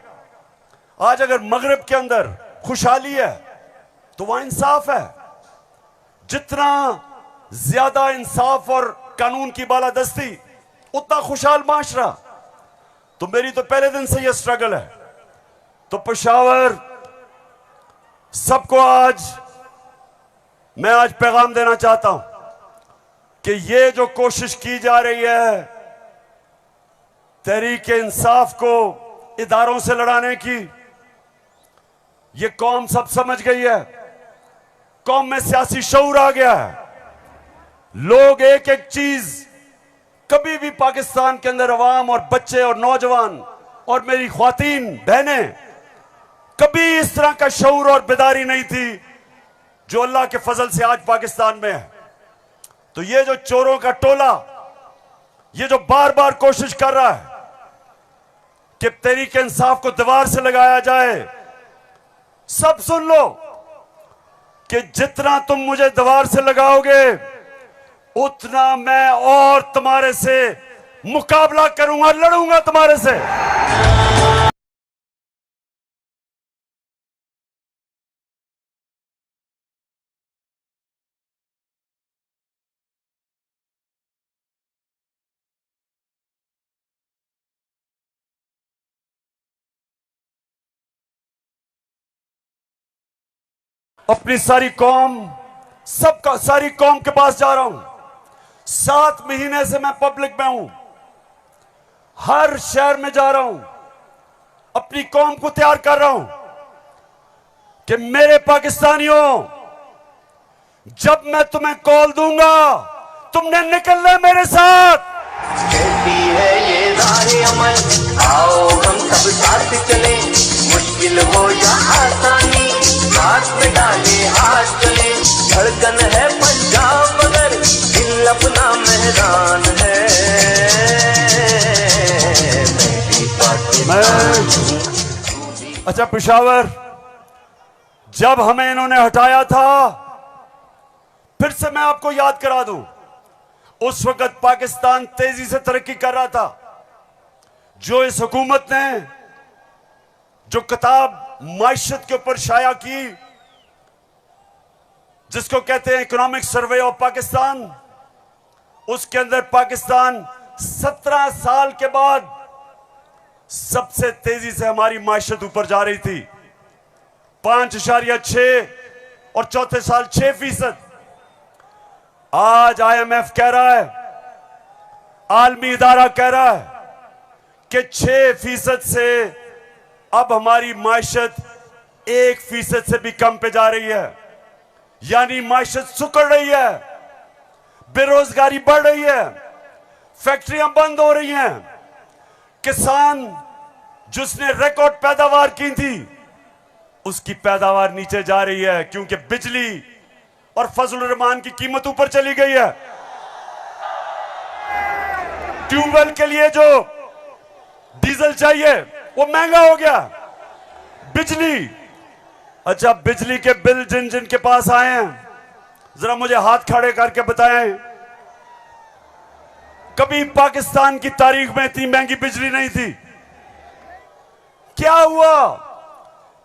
आज अगर मगरिब के अंदर खुशहाली है तो वहां इंसाफ है। जितना ज्यादा इंसाफ और कानून की बालादस्ती उतना खुशहाल माशरा। तो मेरी तो पहले दिन से यह स्ट्रगल है। तो पेशावर सबको मैं आज पैगाम देना चाहता हूं कि ये जो कोशिश की जा रही है तहरीक इंसाफ को इदारों से लड़ाने की, ये कौम सब समझ गई है। कौम में सियासी शऊर आ गया है। लोग एक एक चीज कभी भी पाकिस्तान के अंदर अवाम और बच्चे और नौजवान और मेरी ख्वातीन बहनें कभी इस तरह का शऊर और बेदारी नहीं थी जो अल्लाह के फजल से आज पाकिस्तान में है। तो ये जो चोरों का टोला, ये जो बार बार कोशिश कर रहा है कि तहरीक इंसाफ को दीवार से लगाया जाए, सब सुन लो कि जितना तुम मुझे दीवार से लगाओगे उतना मैं और तुम्हारे से मुकाबला करूंगा, लड़ूंगा तुम्हारे से। अपनी सारी कौम, सबका सारी कौम के पास जा रहा हूं। 7 महीने से मैं पब्लिक में हूं, हर शहर में जा रहा हूं, अपनी कौम को तैयार कर रहा हूं कि मेरे पाकिस्तानियों, जब मैं तुम्हें कॉल दूंगा तुमने निकलना है मेरे साथ। कहती है ये राहे अमल, आओ हम सब साथ चले, मुश्किल हो या आसानी हाथ में डाले हाथ चले, धड़कन है पंजाब मगर दिल अपना मेहरान है। अच्छा पेशावर, जब हमें इन्होंने हटाया था, फिर से मैं आपको याद करा दूं, उस वक्त पाकिस्तान तेजी से तरक्की कर रहा था। जो इस हुकूमत ने जो किताब माइशत के ऊपर शाया की, जिसको कहते हैं इकोनॉमिक सर्वे ऑफ पाकिस्तान, उसके अंदर पाकिस्तान 17 साल के बाद सबसे तेजी से हमारी माइशत ऊपर जा रही थी। 5.6 और चौथे साल 6%। आज IMF कह रहा है, आलमी इदारा कह रहा है कि 6% से अब हमारी माइशत 1% से भी कम पे जा रही है। यानी माइशत सुकड़ रही है, बेरोजगारी बढ़ रही है, फैक्ट्रियां बंद हो रही हैं, किसान जिसने रिकॉर्ड पैदावार की थी उसकी पैदावार नीचे जा रही है, क्योंकि बिजली और फजलुर रहमान की कीमत ऊपर चली गई है। ट्यूबवेल के लिए जो डीजल चाहिए वो महंगा हो गया। बिजली, अच्छा बिजली के बिल जिन जिन के पास आए हैं जरा मुझे हाथ खड़े करके बताएं, कभी पाकिस्तान की तारीख में इतनी महंगी बिजली नहीं थी। क्या हुआ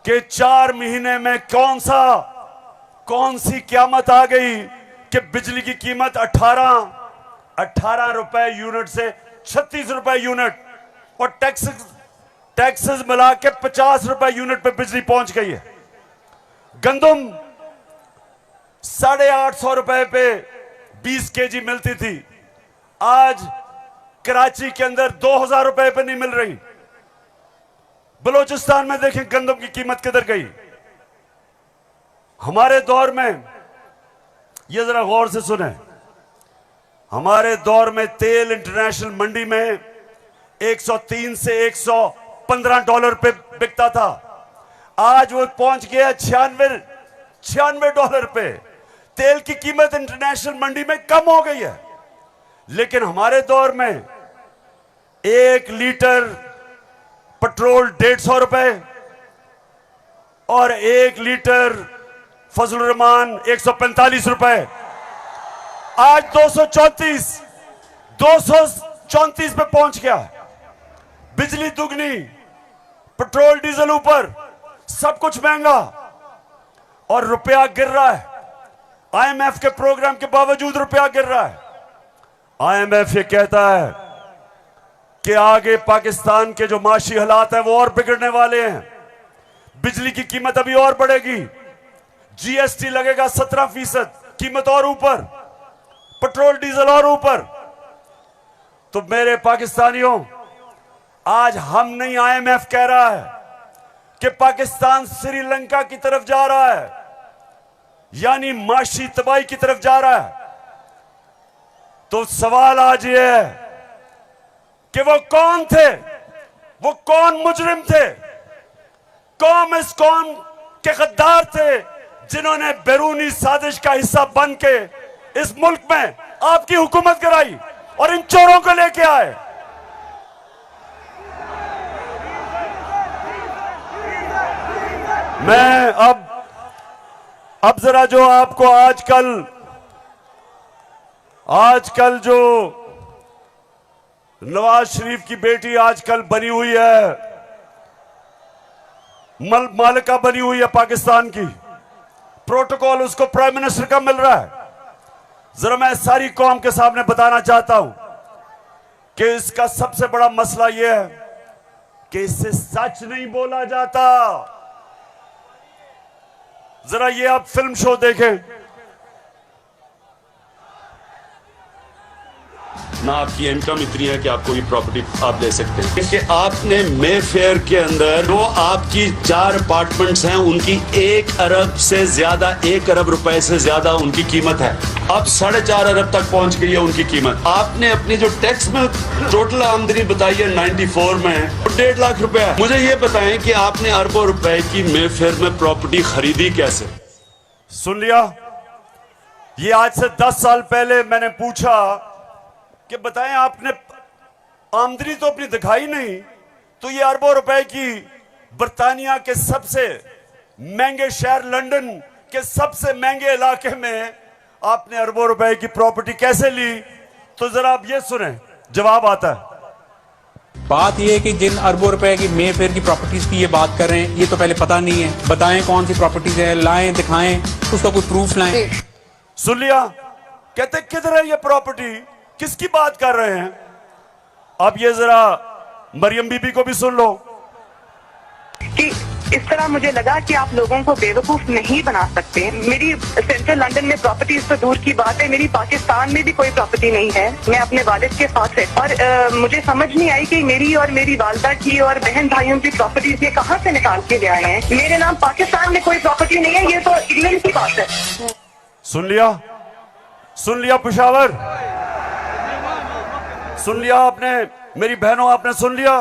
कि 4 महीने में कौन सी क़यामत आ गई कि बिजली की कीमत 18 रुपए यूनिट से 36 रुपए यूनिट और टैक्सेस मिला के 50 रुपए यूनिट पे बिजली पहुंच गई है। गंदम 850 रुपए पे 20 केजी मिलती थी, आज कराची के अंदर 2000 रुपए पे नहीं मिल रही। बलूचिस्तान में देखें गंदम की कीमत किधर गई। हमारे दौर में, ये जरा गौर से सुने, हमारे दौर में तेल इंटरनेशनल मंडी में 103 से 115 डॉलर पे बिकता था, आज वो पहुंच गया 96 डॉलर पे। तेल की कीमत इंटरनेशनल मंडी में कम हो गई है, लेकिन हमारे दौर में 1 लीटर पेट्रोल 150 रुपए और 1 लीटर फजलुर रहमान 145 रुपए, आज 234 पे पहुंच गया। बिजली दुगनी, पेट्रोल डीजल ऊपर, सब कुछ महंगा और रुपया गिर रहा है। IMF के प्रोग्राम के बावजूद रुपया गिर रहा है। IMF ये कहता है कि आगे पाकिस्तान के जो माशी हालात है वो और बिगड़ने वाले हैं, बिजली की कीमत अभी और बढ़ेगी, GST लगेगा 17%, कीमत और ऊपर, पेट्रोल डीजल और ऊपर। तो मेरे पाकिस्तानियों, आज हम नहीं, IMF कह रहा है कि पाकिस्तान श्रीलंका की तरफ जा रहा है, यानी माशी तबाही की तरफ जा रहा है। तो सवाल आज ये है कि वो कौन थे, वो कौन मुजरिम थे, कौन इस कौम के गद्दार थे जिन्होंने बैरूनी साजिश का हिस्सा बन के इस मुल्क में आपकी हुकूमत कराई और इन चोरों को लेके आए। मैं अब जरा जो आपको आजकल जो नवाज शरीफ की बेटी आजकल बनी हुई है, मालिका बनी हुई है पाकिस्तान की, प्रोटोकॉल उसको प्राइम मिनिस्टर का मिल रहा है। जरा मैं सारी कौम के सामने बताना चाहता हूं कि इसका सबसे बड़ा मसला यह है कि इससे सच नहीं बोला जाता। जरा ये आप फिल्म शो देखें ना, आपकी इनकम इतनी है कि आपको ये प्रॉपर्टी आप ले सकते हैं कि आपने मे फेयर के अंदर जो आपकी 4 अपार्टमेंट्स हैं उनकी 1 अरब से ज्यादा, 1 अरब रुपए से ज्यादा उनकी कीमत है। अब 4.5 अरब तक पहुंच गई है उनकी कीमत। आपने अपनी जो टैक्स में टोटल आमदनी बताई है 94 में 1.5 लाख रुपए है। मुझे ये बताएं कि आपने अरबों रुपए की मे फेयर में प्रॉपर्टी खरीदी कैसे? सुन लिया, ये आज से 10 साल पहले मैंने पूछा कि बताएं आपने आमदनी तो अपनी दिखाई नहीं, तो ये अरबों रुपए की बर्तानिया के सबसे महंगे शहर लंदन के सबसे महंगे इलाके में आपने अरबों रुपए की प्रॉपर्टी कैसे ली? तो जरा आप ये सुने, जवाब आता है। बात यह है कि जिन अरबों रुपए की मे फेयर की प्रॉपर्टीज की ये बात कर रहे हैं, ये तो पहले पता नहीं है। बताएं कौन सी प्रॉपर्टीज है, लाएं, दिखाएं, उसका कोई प्रूफ लाएं। सुन लिया, कहते किधर है ये प्रॉपर्टी, किसकी बात कर रहे हैं? अब ये जरा मरियम बीबी को भी सुन लो कि इस तरह मुझे लगा कि आप लोगों को बेवकूफ नहीं बना सकते। मेरी सेंट्रल लंदन में प्रॉपर्टीज तो दूर की बात है, मेरी पाकिस्तान में भी कोई प्रॉपर्टी नहीं है। मैं अपने वालिद के साथ है और मुझे समझ नहीं आई कि मेरी और मेरी वालदा की और बहन भाइयों की प्रॉपर्टीज ये कहाँ से निकाल के ले आए हैं। मेरे नाम पाकिस्तान में कोई प्रॉपर्टी नहीं है, ये तो इंग्लैंड की बात है। सुन लिया पेशावर, सुन लिया आपने, मेरी बहनों आपने सुन लिया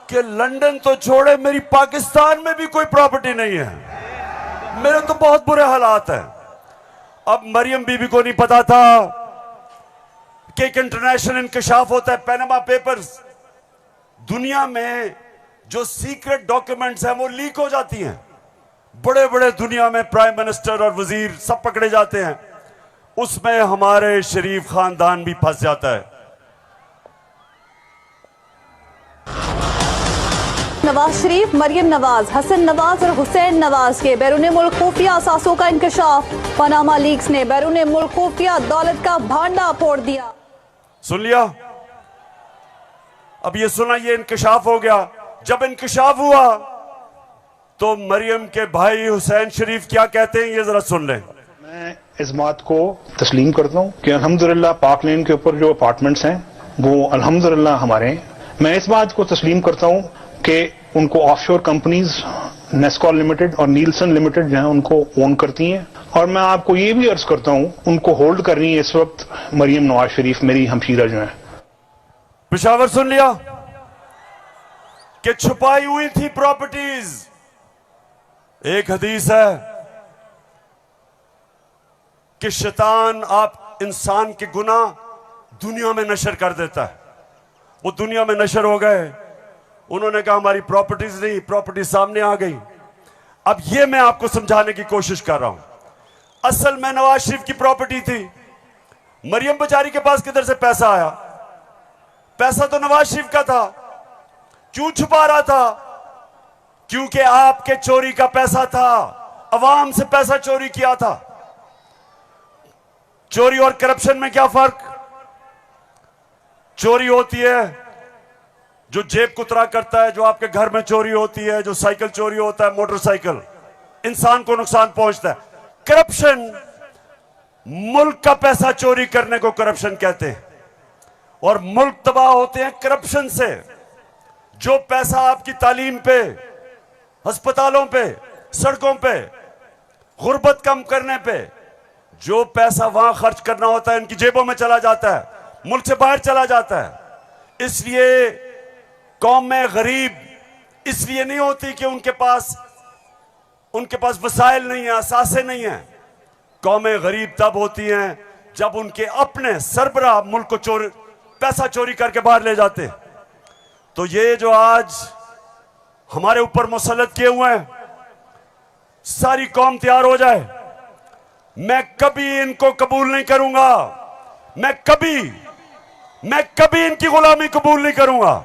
कि लंदन तो छोड़े मेरी पाकिस्तान में भी कोई प्रॉपर्टी नहीं है। मेरे तो बहुत बुरे हालात हैं। अब मरियम बीबी को नहीं पता था कि एक इंटरनेशनल इंकशाफ होता है, पैनामा पेपर्स। दुनिया में जो सीक्रेट डॉक्यूमेंट्स हैं वो लीक हो जाती हैं। बड़े बड़े दुनिया में प्राइम मिनिस्टर और वजीर सब पकड़े जाते हैं, उसमें हमारे शरीफ खानदान भी फंस जाता है। नवाज शरीफ, मरियम नवाज, हसन नवाज और हुसैन नवाज के बैरून मुल्क खुफिया असासों का इंकशाफ। पनामा लीक्स ने बैरून मुल्क खुफिया दौलत का भांडा फोड़ दिया। सुन लिया, अब ये सुना, ये इंकशाफ हो गया। जब इंकशाफ हुआ तो मरियम के भाई हुसैन शरीफ क्या कहते हैं, ये जरा सुन लें। मैं इस बात को तस्लीम करता हूँ कि अल्हम्दुलिल्लाह पाक लेन के ऊपर जो अपार्टमेंट्स हैं वो अल्हम्दुलिल्लाह हमारे हैं। मैं इस बात को तस्लीम करता हूँ कि उनको ऑफशोर कंपनीज नेस्कॉल लिमिटेड और नीलसन लिमिटेड जो है उनको ओन करती हैं। और मैं आपको ये भी अर्ज करता हूँ उनको होल्ड कर रही है इस वक्त मरियम नवाज शरीफ, मेरी हमशीरा जो है। पेशावर सुन लिया कि छुपाई हुई थी प्रॉपर्टीज। एक हदीस है कि शैतान आप इंसान के गुनाह दुनिया में नशर कर देता है। वो दुनिया में नशर हो गए, उन्होंने कहा हमारी प्रॉपर्टीज नहीं, प्रॉपर्टी सामने आ गई। अब ये मैं आपको समझाने की कोशिश कर रहा हूं। असल में नवाज शरीफ की प्रॉपर्टी थी। मरियम बेचारी के पास किधर से पैसा आया? पैसा तो नवाज शरीफ का था। क्यों छुपा रहा था? क्योंकि आपके चोरी का पैसा था, अवाम से पैसा चोरी किया था। चोरी और करप्शन में क्या फर्क? चोरी होती है जो जेब कुतरा करता है, जो आपके घर में चोरी होती है, जो साइकिल चोरी होता है, मोटरसाइकिल, इंसान को नुकसान पहुंचता है। करप्शन, मुल्क का पैसा चोरी करने को करप्शन कहते हैं और मुल्क तबाह होते हैं करप्शन से। जो पैसा आपकी तालीम पे, अस्पतालों पे, सड़कों पे, गुर्बत कम करने पे, जो पैसा वहां खर्च करना होता है इनकी जेबों में चला जाता है। मुल्क से बाहर चला जाता है। इसलिए कौम में गरीब इसलिए नहीं होती कि उनके पास वसाइल नहीं है, असासे नहीं है। कौमें गरीब तब होती हैं जब उनके अपने सरबराह मुल्क को पैसा चोरी करके बाहर ले जाते। तो ये जो आज हमारे ऊपर मुसल्लत किए हुए हैं, सारी कौम तैयार हो जाए। मैं कभी इनको कबूल नहीं करूंगा, मैं कभी इनकी गुलामी कबूल नहीं करूंगा।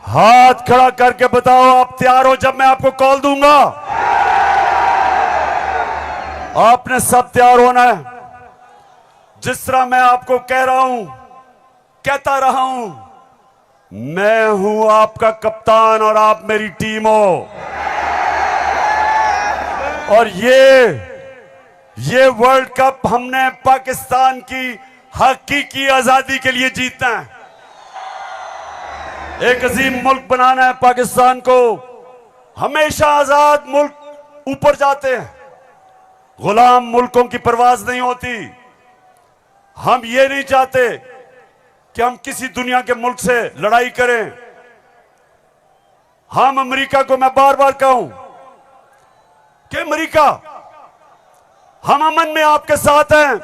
हाथ खड़ा करके बताओ आप तैयार हो जब मैं आपको कॉल दूंगा? आपने सब तैयार होना है। जिस तरह मैं आपको कह रहा हूं, कहता रहा हूं, मैं हूं आपका कप्तान और आप मेरी टीम हो। और ये वर्ल्ड कप हमने पाकिस्तान की हकीकी आजादी के लिए जीतना है। एक अजीम मुल्क बनाना है पाकिस्तान को। हमेशा आजाद मुल्क ऊपर जाते हैं, गुलाम मुल्कों की परवाज नहीं होती। हम ये नहीं चाहते कि हम किसी दुनिया के मुल्क से लड़ाई करें। हम अमेरिका को मैं बार बार कहूं कि अमेरिका, हम अमन में आपके साथ हैं,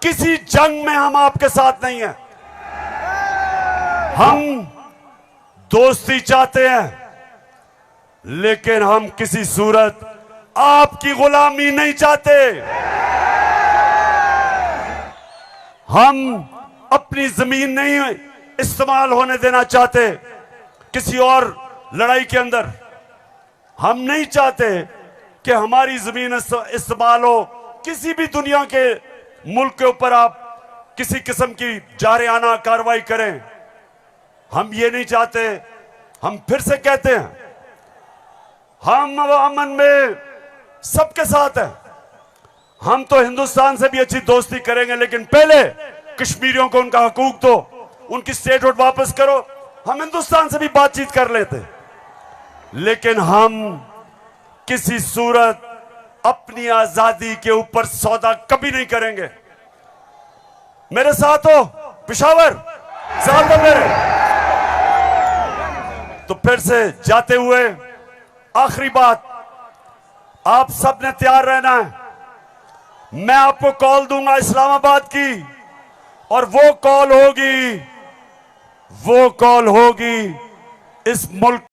किसी जंग में हम आपके साथ नहीं हैं। हम दोस्ती चाहते हैं, लेकिन हम किसी सूरत आपकी गुलामी नहीं चाहते। हम अपनी जमीन नहीं इस्तेमाल होने देना चाहते किसी और लड़ाई के अंदर। हम नहीं चाहते कि हमारी जमीन इस्तेमाल हो किसी भी दुनिया के मुल्क के ऊपर आप किसी किस्म की जारियाना कार्रवाई करें। हम ये नहीं चाहते। हम फिर से कहते हैं, हम अमन में सबके साथ हैं। हम तो हिंदुस्तान से भी अच्छी दोस्ती करेंगे, लेकिन पहले कश्मीरियों को उनका हकूक दो, उनकी स्टेटहुड वापस करो। हम हिंदुस्तान से भी बातचीत कर लेते, लेकिन हम किसी सूरत अपनी आजादी के ऊपर सौदा कभी नहीं करेंगे। मेरे साथ हो पेशावर, साथ हो मेरे। तो फिर से जाते हुए आखिरी बात, आप सब ने तैयार रहना है। मैं आपको कॉल दूंगा इस्लामाबाद की, और वो कॉल होगी इस मुल्क